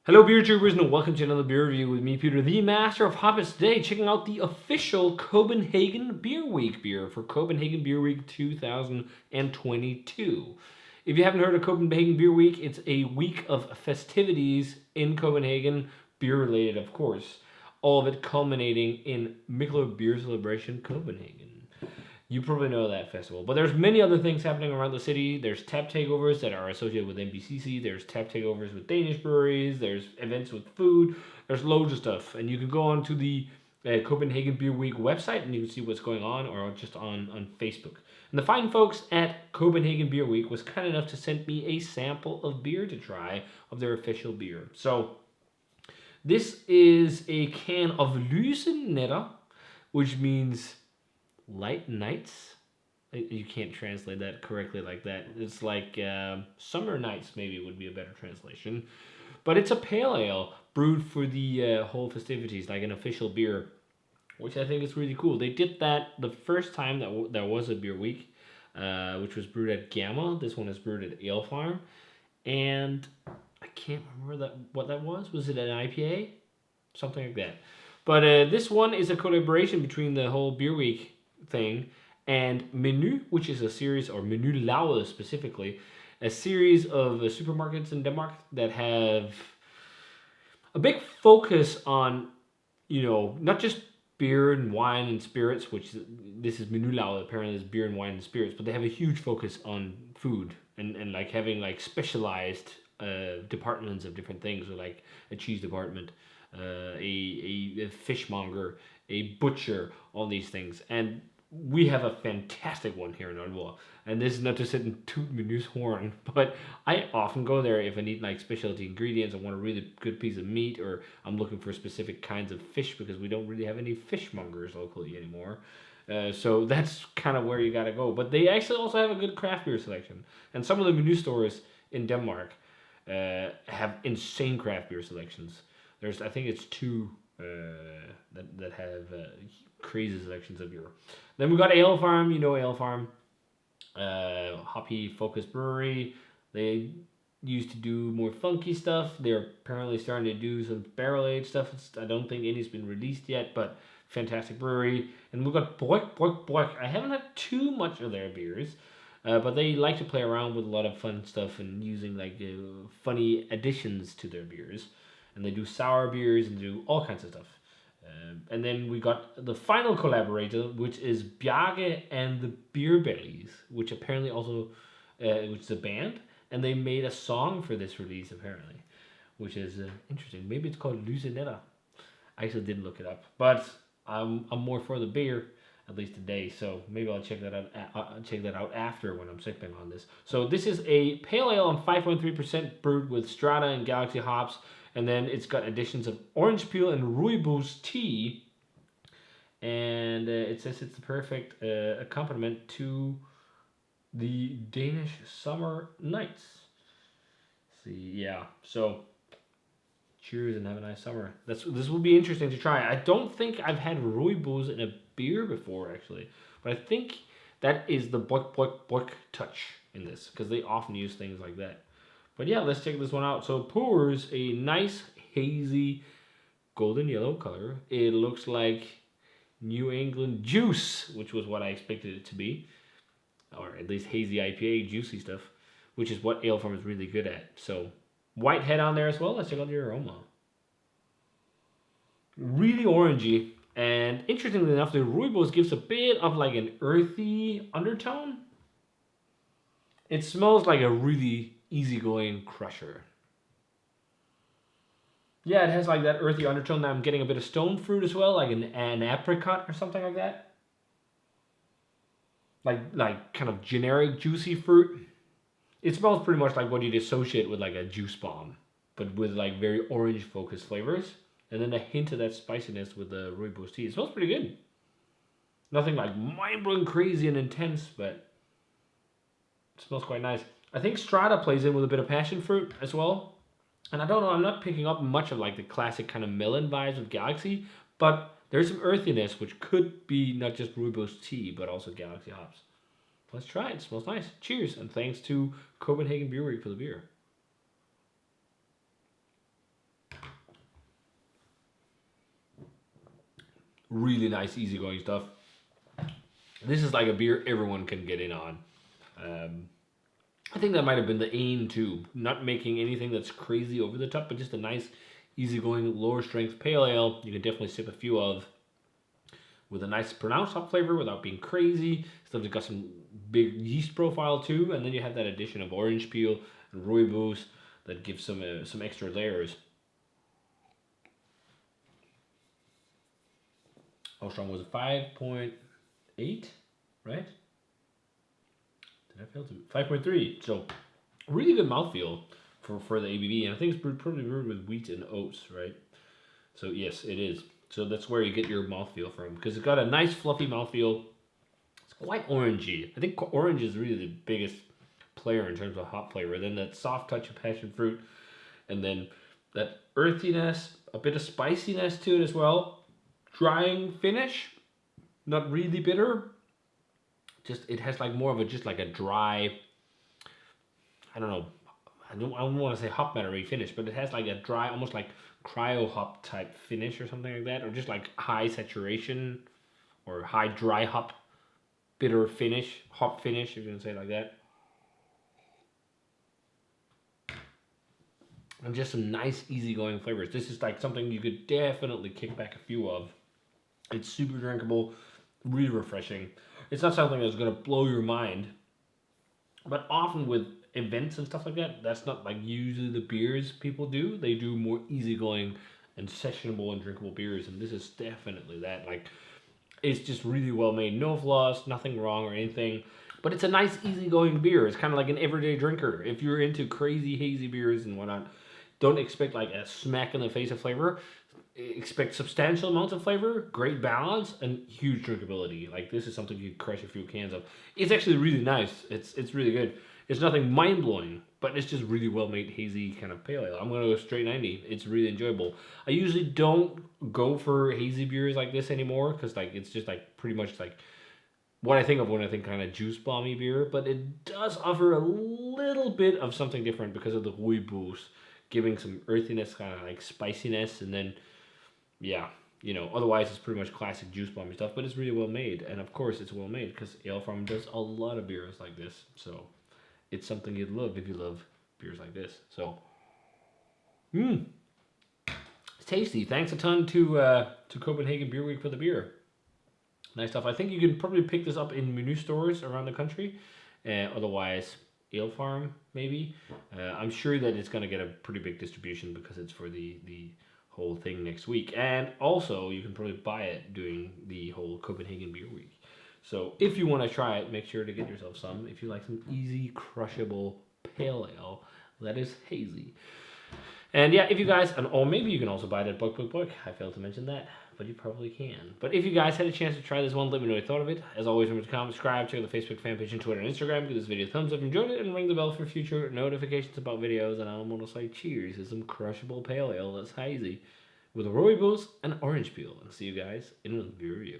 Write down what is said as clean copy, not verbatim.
Hello beer tubers and welcome to another beer review with me, Peter, the master of hobbits. Today, checking out the official Copenhagen Beer Week beer for Copenhagen Beer Week 2022. If you haven't heard of Copenhagen Beer Week, it's a week of festivities in Copenhagen, beer related of course. All of it culminating in Michelob Beer Celebration Copenhagen. You probably know that festival. But there's many other things happening around the city. There's tap takeovers that are associated with NBCC. There's tap takeovers with Danish breweries. There's events with food. There's loads of stuff. And you can go on to the Copenhagen Beer Week website and you can see what's going on, or just on Facebook. And the fine folks at Copenhagen Beer Week was kind enough to send me a sample of beer to try of their official beer. So this is a can of Lyse Nætter, which means light nights. You can't translate that correctly like that. It's like summer nights maybe would be a better translation. But it's a pale ale brewed for the whole festivities, like an official beer, which I think is really cool. They did that the first time that there was a beer week, which was brewed at Gamma. This one is brewed at Alefarm. And I can't remember what that was. Was it an IPA? Something like that. But this one is a collaboration between the whole beer week thing and Menu, which is a series, or Menu Laue specifically, a series of supermarkets in Denmark that have a big focus on, not just beer and wine and spirits, which this is Menu Laue, apparently is beer and wine and spirits, but they have a huge focus on food and like having like specialized departments of different things, or like a cheese department, a fishmonger, a butcher, all these things. And we have a fantastic one here in Aalborg. And this is not to sit and toot Menu's horn, but I often go there if I need like specialty ingredients. I want a really good piece of meat, or I'm looking for specific kinds of fish, because we don't really have any fishmongers locally anymore. So that's kind of where you gotta go. But they actually also have a good craft beer selection. And some of the Menu stores in Denmark have insane craft beer selections. I think it's two that have crazy selections of beer. Then we got Alefarm. You know Alefarm, hoppy focused brewery. They used to do more funky stuff. They're apparently starting to do some barrel aged stuff. I don't think any's been released yet, but fantastic brewery. And we got BrygBrygBryg. I haven't had too much of their beers, but they like to play around with a lot of fun stuff and using like funny additions to their beers. And they do sour beers and do all kinds of stuff. And then we got the final collaborator, which is Bjarke and the Beer Bellies, which apparently also, which is a band, and they made a song for this release apparently, which is interesting. Maybe it's called Lyse Nætter. I actually didn't look it up, but I'm more for the beer, at least today. So maybe I'll check that out after, when I'm sipping on this. So this is a pale ale on 5.3%, brewed with Strata and Galaxy hops. And then it's got additions of orange peel and rooibos tea. And it says it's the perfect accompaniment to the Danish summer nights. See, yeah. So, cheers and have a nice summer. This will be interesting to try. I don't think I've had rooibos in a beer before, actually. But I think that is the BrygBrygBryg touch in this, because they often use things like that. But yeah, let's check this one out. So pours a nice hazy golden yellow color. It looks like New England juice, which was what I expected it to be. Or at least hazy IPA, juicy stuff, which is what Alefarm is really good at. So white head on there as well. Let's check out the aroma. Really orangey. And interestingly enough, the rooibos gives a bit of like an earthy undertone. It smells like a really easygoing crusher. Yeah, it has like that earthy undertone. Now I'm getting a bit of stone fruit as well, like an apricot or something like that. Like kind of generic juicy fruit. It smells pretty much like what you'd associate with like a juice bomb, but with like very orange focused flavors. And then a hint of that spiciness with the rooibos tea. It smells pretty good. Nothing like mind-blowing crazy and intense, but it smells quite nice. I think Strata plays in with a bit of passion fruit as well. And I don't know, I'm not picking up much of like the classic kind of melon vibes of Galaxy, but there's some earthiness, which could be not just rooibos tea, but also Galaxy hops. Let's try it. It smells nice. Cheers, and thanks to Copenhagen Beer Week for the beer. Really nice, easygoing stuff. This is like a beer everyone can get in on. I think that might have been the aim too. Not making anything that's crazy over the top, but just a nice, easygoing, lower strength pale ale. You can definitely sip a few of with a nice pronounced hop flavor without being crazy. Still got some big yeast profile too, and then you have that addition of orange peel and rooibos that gives some extra layers. How strong was it? 5.8, right? Did I fail to? 5.3. So really good mouthfeel for the ABV, and I think it's probably brewed with wheat and oats, right? So yes, it is. So that's where you get your mouthfeel from, because it's got a nice fluffy mouthfeel. It's quite orangey. I think orange is really the biggest player in terms of hop flavor. Then that soft touch of passion fruit, and then that earthiness, a bit of spiciness to it as well. Drying finish, not really bitter. Just it has like more of a just like a dry. I don't know. I don't want to say hop mattery finish, but it has like a dry, almost like cryo hop type finish or something like that, or just like high saturation or high dry hop bitter finish, hop finish, if you can say it like that. And just some nice easygoing flavors. This is like something you could definitely kick back a few of. It's super drinkable, really refreshing. It's not something that's going to blow your mind, but often with events and stuff like that, that's not like usually the beers people do. They do more easygoing and sessionable and drinkable beers, and this is definitely that. Like, it's just really well made, no flaws, nothing wrong or anything, but it's a nice easygoing beer. It's kind of like an everyday drinker. If you're into crazy hazy beers and whatnot, don't expect like a smack in the face of flavor. Expect substantial amounts of flavor, great balance, and huge drinkability. Like, this is something you could crush a few cans of. It's actually really nice. It's really good. It's nothing mind-blowing, but it's just really well-made hazy kind of pale ale. I'm going to go straight 90. It's really enjoyable. I usually don't go for hazy beers like this anymore, because like it's just like pretty much like what I think of when I think kind of juice bomby beer, but it does offer a little bit of something different because of the rooibos, giving some earthiness, kind of like spiciness, and then yeah, you know, otherwise it's pretty much classic juice bomby stuff, but it's really well made. And of course it's well made because Alefarm does a lot of beers like this. So it's something you'd love if you love beers like this. So, it's tasty. Thanks a ton to Copenhagen Beer Week for the beer. Nice stuff. I think you can probably pick this up in menu stores around the country. Otherwise, Alefarm maybe. I'm sure that it's going to get a pretty big distribution because it's for the whole thing next week, and also you can probably buy it during the whole Copenhagen Beer Week. So if you want to try it, make sure to get yourself some. If you like some easy crushable pale ale that is hazy. And yeah, if you guys, or maybe you can also buy it at BrygBrygBryg. I failed to mention that, but you probably can. But if you guys had a chance to try this one, let me know what you thought of it. As always, remember to comment, subscribe, check out the Facebook fan page and Twitter and Instagram. Give this video a thumbs up if you enjoyed it, and ring the bell for future notifications about videos. And I'm going to say cheers to some crushable pale ale that's hazy with rooibos and orange peel. And see you guys in another video.